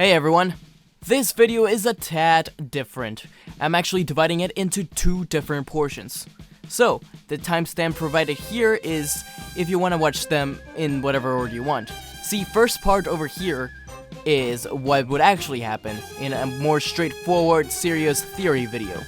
Hey everyone, this video is a tad different. I'm actually dividing it into two different portions. So, the timestamp provided here is if you want to watch them in whatever order you want. See, first part over here is what would actually happen in a more straightforward, serious theory video.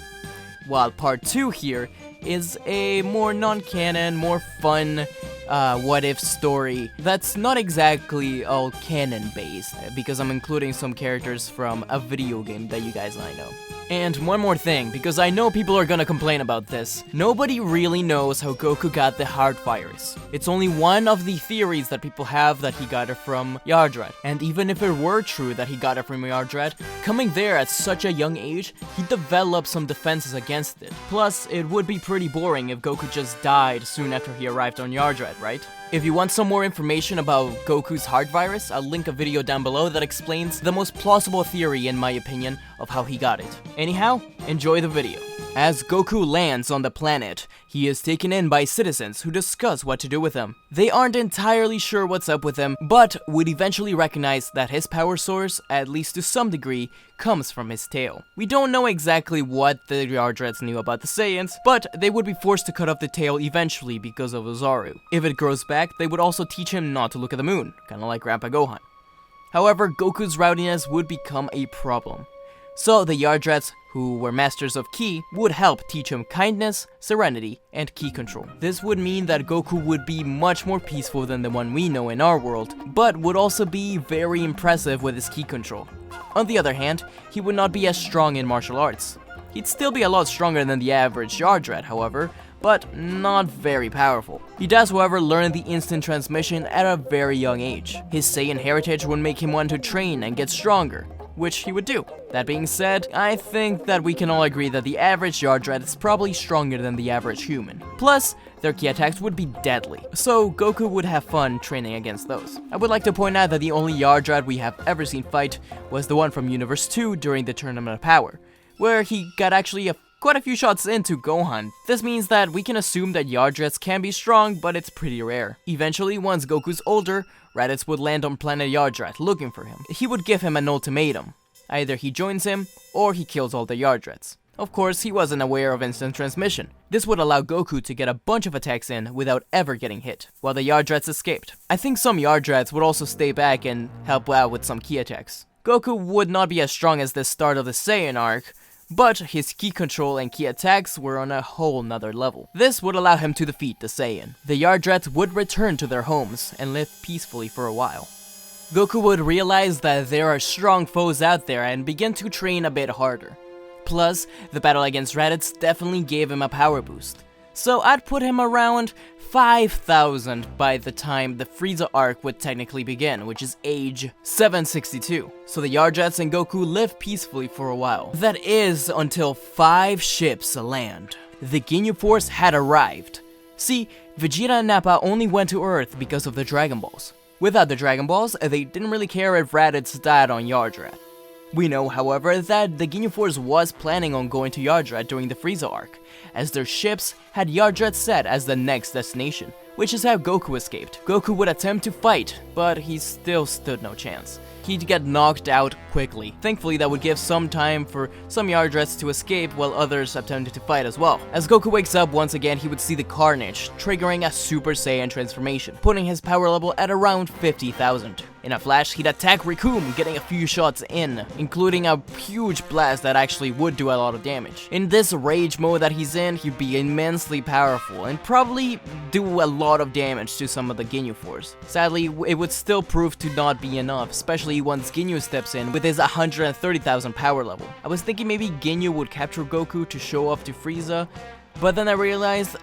While part 2 here is a more non-canon, more fun, what-if story that's not exactly all canon-based, because I'm including some characters from a video game that you guys might know. And one more thing, because I know people are gonna complain about this. Nobody really knows how Goku got the heart virus. It's only one of the theories that people have that he got it from Yardrat. And even if it were true that he got it from Yardrat, coming there at such a young age, he developed some defenses against it. Plus, it would be pretty boring if Goku just died soon after he arrived on Yardrat, right? If you want some more information about Goku's heart virus, I'll link a video down below that explains the most plausible theory, in my opinion, of how he got it. Anyhow, enjoy the video. As Goku lands on the planet, he is taken in by citizens who discuss what to do with him. They aren't entirely sure what's up with him, but would eventually recognize that his power source, at least to some degree, comes from his tail. We don't know exactly what the Yardrats knew about the Saiyans, but they would be forced to cut off the tail eventually because of Ozaru. If it grows back, they would also teach him not to look at the moon, kinda like Grandpa Gohan. However, Goku's rowdiness would become a problem. So the Yardrats, who were masters of ki, would help teach him kindness, serenity, and ki control. This would mean that Goku would be much more peaceful than the one we know in our world, but would also be very impressive with his ki control. On the other hand, he would not be as strong in martial arts. He'd still be a lot stronger than the average Yardrat, however, but not very powerful. He does, however, learn the instant transmission at a very young age. His Saiyan heritage would make him want to train and get stronger, which he would do. That being said, I think that we can all agree that the average Yardrat is probably stronger than the average human. Plus, their ki attacks would be deadly, so Goku would have fun training against those. I would like to point out that the only Yardrat we have ever seen fight was the one from Universe 2 during the Tournament of Power, where he got actually quite a few shots into Gohan. This means that we can assume that Yardrats can be strong, but it's pretty rare. Eventually, once Goku's older, Raditz would land on planet Yardrat looking for him. He would give him an ultimatum. Either he joins him, or he kills all the Yardrats. Of course, he wasn't aware of instant transmission. This would allow Goku to get a bunch of attacks in without ever getting hit, while the Yardrats escaped. I think some Yardrats would also stay back and help out with some ki attacks. Goku would not be as strong as the start of the Saiyan arc, but his ki control and ki attacks were on a whole nother level. This would allow him to defeat the Saiyan. The Yardrats would return to their homes and live peacefully for a while. Goku would realize that there are strong foes out there and begin to train a bit harder. Plus, the battle against Raditz definitely gave him a power boost. So I'd put him around 5,000 by the time the Frieza arc would technically begin, which is age 762. So the Yardrats and Goku live peacefully for a while. That is until 5 ships land. The Ginyu Force had arrived. See, Vegeta and Nappa only went to Earth because of the Dragon Balls. Without the Dragon Balls, they didn't really care if Raditz died on Yardrat. We know, however, that the Ginyu Force was planning on going to Yardrat during the Frieza arc, as their ships had Yardrat set as the next destination, which is how Goku escaped. Goku would attempt to fight, but he still stood no chance. He'd get knocked out quickly. Thankfully, that would give some time for some Yardrats to escape while others attempted to fight as well. As Goku wakes up once again, he would see the carnage, triggering a Super Saiyan transformation, putting his power level at around 50,000. In a flash, he'd attack Recoome, getting a few shots in, including a huge blast that actually would do a lot of damage. In this rage mode that he's in, he'd be immensely powerful and probably do a lot of damage to some of the Ginyu Force. Sadly, it would still prove to not be enough, especially once Ginyu steps in with his 130,000 power level. I was thinking maybe Ginyu would capture Goku to show off to Frieza, but then I realized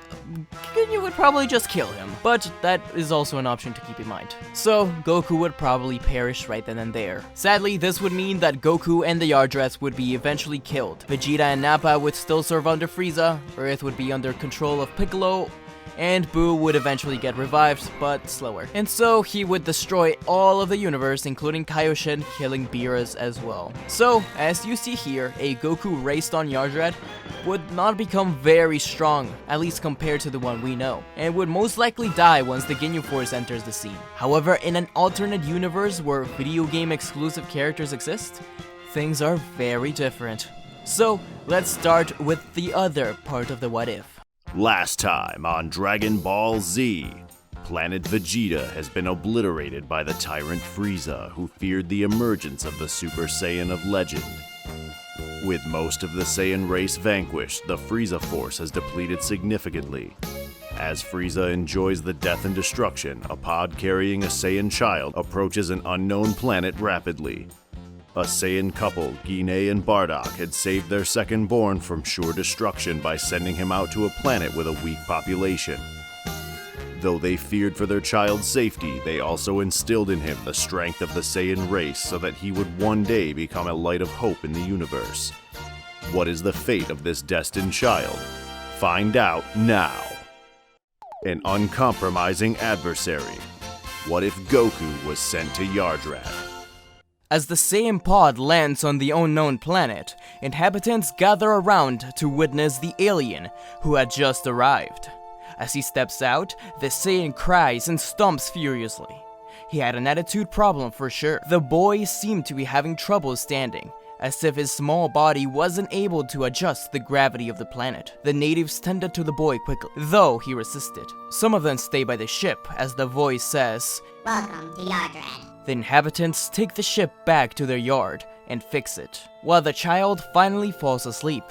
Ginyu would probably just kill him, but that is also an option to keep in mind. So, Goku would probably perish right then and there. Sadly, this would mean that Goku and the Yardrats would be eventually killed. Vegeta and Nappa would still serve under Frieza, Earth would be under control of Piccolo, and Boo would eventually get revived, but slower. And so he would destroy all of the universe, including Kaioshin, killing Beerus as well. So, as you see here, a Goku raced on Yardrat would not become very strong, at least compared to the one we know, and would most likely die once the Ginyu Force enters the scene. However, in an alternate universe where video game exclusive characters exist, things are very different. So, let's start with the other part of the what if. Last time on Dragon Ball Z, planet Vegeta has been obliterated by the tyrant Frieza, who feared the emergence of the Super Saiyan of legend. With most of the Saiyan race vanquished, the Frieza force has depleted significantly. As Frieza enjoys the death and destruction, a pod carrying a Saiyan child approaches an unknown planet rapidly. A Saiyan couple, Guinea and Bardock, had saved their second-born from sure destruction by sending him out to a planet with a weak population. Though they feared for their child's safety, they also instilled in him the strength of the Saiyan race so that he would one day become a light of hope in the universe. What is the fate of this destined child? Find out now. An uncompromising adversary. What if Goku was sent to Yardrat? As the Saiyan pod lands on the unknown planet, inhabitants gather around to witness the alien who had just arrived. As he steps out, the Saiyan cries and stomps furiously. He had an attitude problem for sure. The boy seemed to be having trouble standing, as if his small body wasn't able to adjust the gravity of the planet. The natives tended to the boy quickly, though he resisted. Some of them stay by the ship, as the voice says, "Welcome to Yardrat." The inhabitants take the ship back to their yard and fix it, while the child finally falls asleep.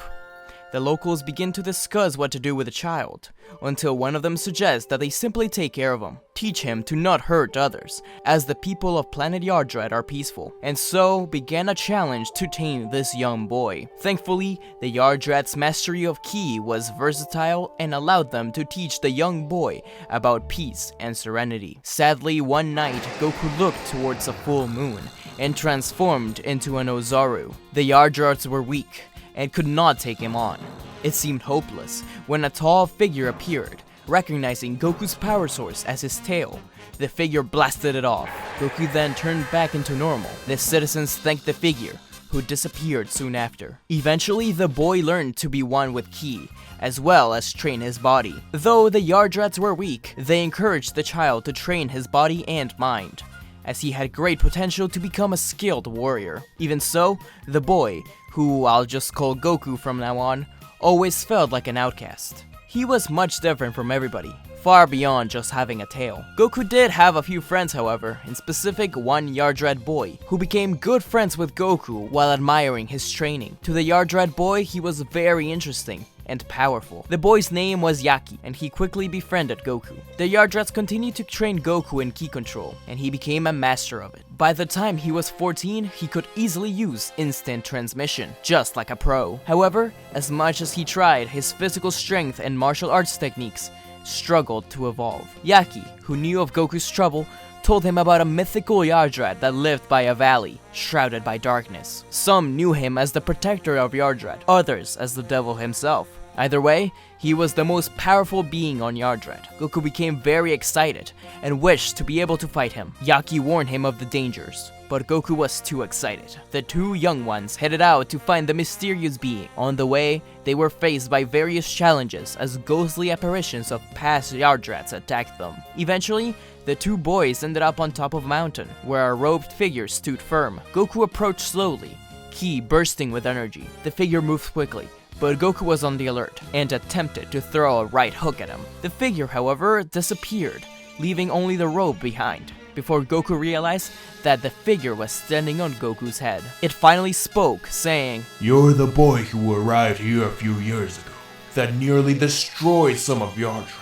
The locals begin to discuss what to do with the child, until one of them suggests that they simply take care of him, teach him to not hurt others, as the people of planet Yardrat are peaceful, and so began a challenge to tame this young boy. Thankfully, the Yardrat's mastery of Ki was versatile and allowed them to teach the young boy about peace and serenity. Sadly, one night, Goku looked towards a full moon and transformed into an Ozaru. The Yardrats were weak and could not take him on. It seemed hopeless when a tall figure appeared, recognizing Goku's power source as his tail. The figure blasted it off. Goku then turned back into normal. The citizens thanked the figure, who disappeared soon after. Eventually, the boy learned to be one with Ki, as well as train his body. Though the Yardrats were weak, they encouraged the child to train his body and mind, as he had great potential to become a skilled warrior. Even so, the boy, who I'll just call Goku from now on, always felt like an outcast. He was much different from everybody, far beyond just having a tail. Goku did have a few friends, however, in specific one Yardrat boy, who became good friends with Goku while admiring his training. To the Yardrat boy, he was very interesting and powerful. The boy's name was Yaki, and he quickly befriended Goku. The Yardrats continued to train Goku in Ki control, and he became a master of it. By the time he was 14, he could easily use instant transmission, just like a pro. However, as much as he tried, his physical strength and martial arts techniques struggled to evolve. Yaki, who knew of Goku's trouble, told him about a mythical Yardrat that lived by a valley, shrouded by darkness. Some knew him as the protector of Yardrat, others as the devil himself. Either way, he was the most powerful being on Yardrat. Goku became very excited and wished to be able to fight him. Yaki warned him of the dangers, but Goku was too excited. The two young ones headed out to find the mysterious being. On the way, they were faced by various challenges as ghostly apparitions of past Yardrats attacked them. Eventually, the two boys ended up on top of a mountain, where a robed figure stood firm. Goku approached slowly, Ki bursting with energy. The figure moved quickly, but Goku was on the alert and attempted to throw a right hook at him. The figure, however, disappeared, leaving only the robe behind, before Goku realized that the figure was standing on Goku's head. It finally spoke, saying, "You're the boy who arrived here a few years ago, that nearly destroyed some of Yardrat."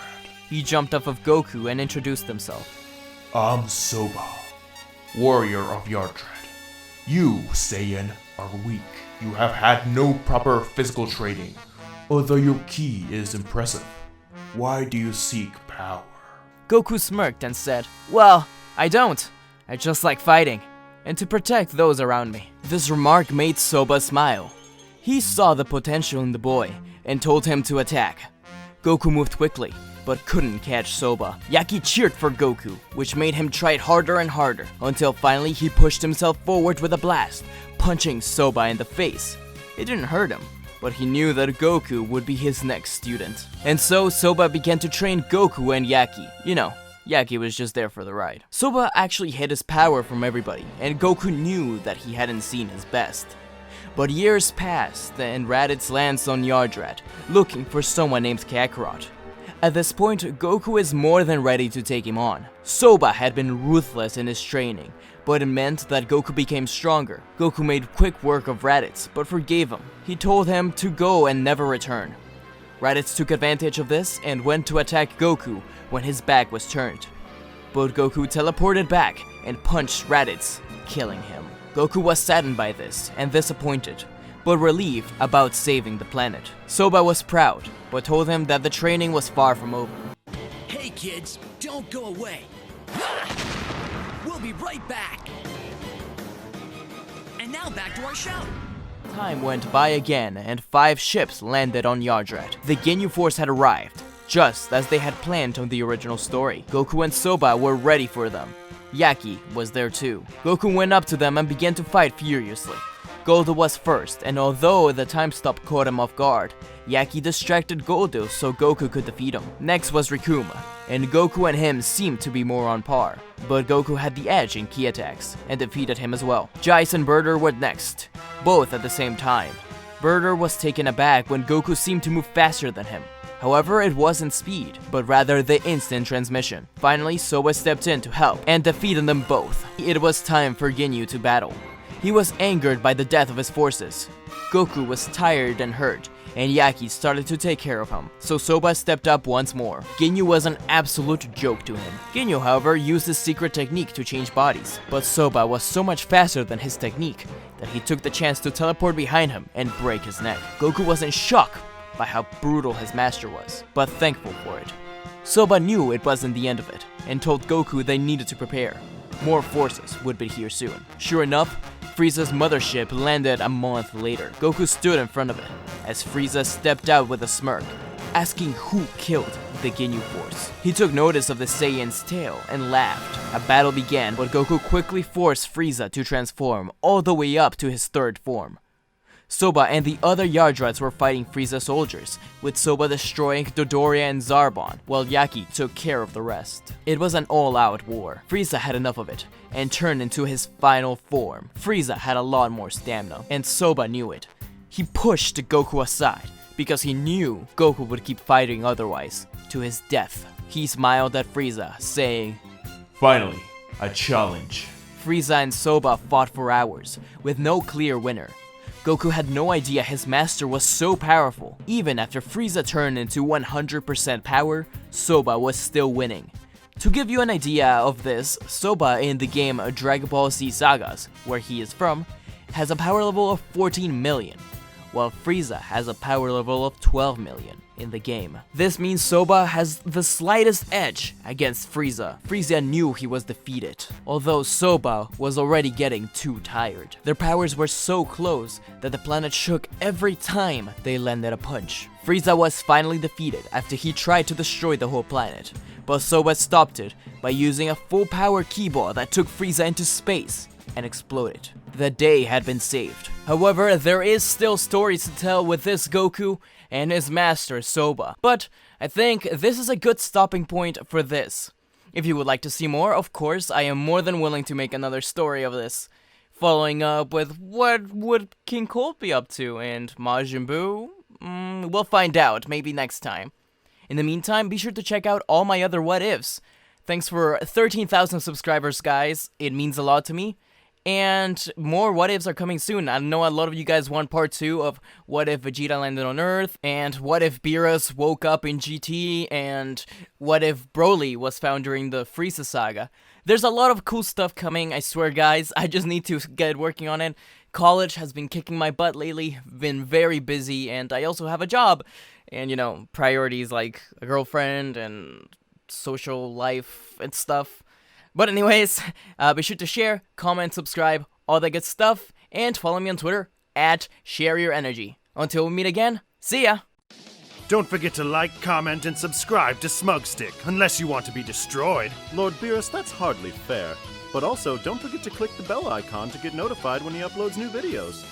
He jumped off of Goku and introduced himself. "I'm Soba, warrior of Yardrat. You, Saiyan, are weak. You have had no proper physical training, although your Ki is impressive. Why do you seek power?" Goku smirked and said, "Well, I don't. I just like fighting, and to protect those around me." This remark made Soba smile. He saw the potential in the boy and told him to attack. Goku moved quickly, but couldn't catch Soba. Yaki cheered for Goku, which made him try it harder and harder, until finally he pushed himself forward with a blast, punching Soba in the face. It didn't hurt him, but he knew that Goku would be his next student. And so Soba began to train Goku and Yaki. You know, Yaki was just there for the ride. Soba actually hid his power from everybody, and Goku knew that he hadn't seen his best. But years passed, and Raditz lands on Yardrat, looking for someone named Kakarot. At this point, Goku is more than ready to take him on. Soba had been ruthless in his training, but it meant that Goku became stronger. Goku made quick work of Raditz, but forgave him. He told him to go and never return. Raditz took advantage of this and went to attack Goku when his back was turned. But Goku teleported back and punched Raditz, killing him. Goku was saddened by this and disappointed, but relieved about saving the planet. Soba was proud, but told him that the training was far from over. Hey kids, don't go away. We'll be right back. And now back to our show. Time went by again, and 5 ships landed on Yardrat. The Ginyu Force had arrived, just as they had planned on the original story. Goku and Soba were ready for them. Yaki was there too. Goku went up to them and began to fight furiously. Goldo was first, and although the time stop caught him off guard, Yaki distracted Goldo so Goku could defeat him. Next was Rikuma, and Goku and him seemed to be more on par, but Goku had the edge in key attacks, and defeated him as well. Jais and Birder were next, both at the same time. Birder was taken aback when Goku seemed to move faster than him. However, it wasn't speed, but rather the instant transmission. Finally, Soba stepped in to help, and defeated them both. It was time for Ginyu to battle. He was angered by the death of his forces. Goku was tired and hurt, and Yaki started to take care of him, so Soba stepped up once more. Ginyu was an absolute joke to him. Ginyu, however, used his secret technique to change bodies, but Soba was so much faster than his technique that he took the chance to teleport behind him and break his neck. Goku was in shock by how brutal his master was, but thankful for it. Soba knew it wasn't the end of it, and told Goku they needed to prepare. More forces would be here soon. Sure enough, Frieza's mothership landed a month later. Goku stood in front of it, as Frieza stepped out with a smirk, asking who killed the Ginyu Force. He took notice of the Saiyan's tail and laughed. A battle began, but Goku quickly forced Frieza to transform all the way up to his 3rd form. Soba and the other Yardrats were fighting Frieza soldiers, with Soba destroying Dodoria and Zarbon, while Yaki took care of the rest. It was an all-out war. Frieza had enough of it, and turned into his final form. Frieza had a lot more stamina, and Soba knew it. He pushed Goku aside, because he knew Goku would keep fighting otherwise, to his death. He smiled at Frieza, saying, Finally, a challenge. Frieza and Soba fought for hours, with no clear winner. Goku had no idea his master was so powerful. Even after Frieza turned into 100% power, Soba was still winning. To give you an idea of this, Soba in the game Dragon Ball Z Sagas, where he is from, has a power level of 14 million, while Frieza has a power level of 12 million in the game. This means Soba has the slightest edge against Frieza. Frieza knew he was defeated, although Soba was already getting too tired. Their powers were so close that the planet shook every time they landed a punch. Frieza was finally defeated after he tried to destroy the whole planet, but Soba stopped it by using a full power key ball that took Frieza into space and exploded. The day had been saved. However, there is still stories to tell with this Goku and his master Soba, but I think this is a good stopping point for this. If you would like to see more, of course, I am more than willing to make another story of this, following up with what would King Cold be up to, and Majin Buu? We'll find out, maybe next time. In the meantime, be sure to check out all my other what ifs. Thanks for 13,000 subscribers, guys. It means a lot to me. And more what ifs are coming soon. I know a lot of you guys want part 2 of what if Vegeta landed on Earth, and what if Beerus woke up in GT, and what if Broly was found during the Frieza saga. There's a lot of cool stuff coming, I swear guys. I just need to get working on it. College has been kicking my butt lately, been very busy, and I also have a job. And, you know, priorities like a girlfriend and social life and stuff. But anyways, be sure to share, comment, subscribe, all that good stuff, and follow me on Twitter @ShareYourEnergy. Until we meet again, see ya! Don't forget to like, comment, and subscribe to Smugstick, unless you want to be destroyed. Lord Beerus, that's hardly fair. But also, don't forget to click the bell icon to get notified when he uploads new videos.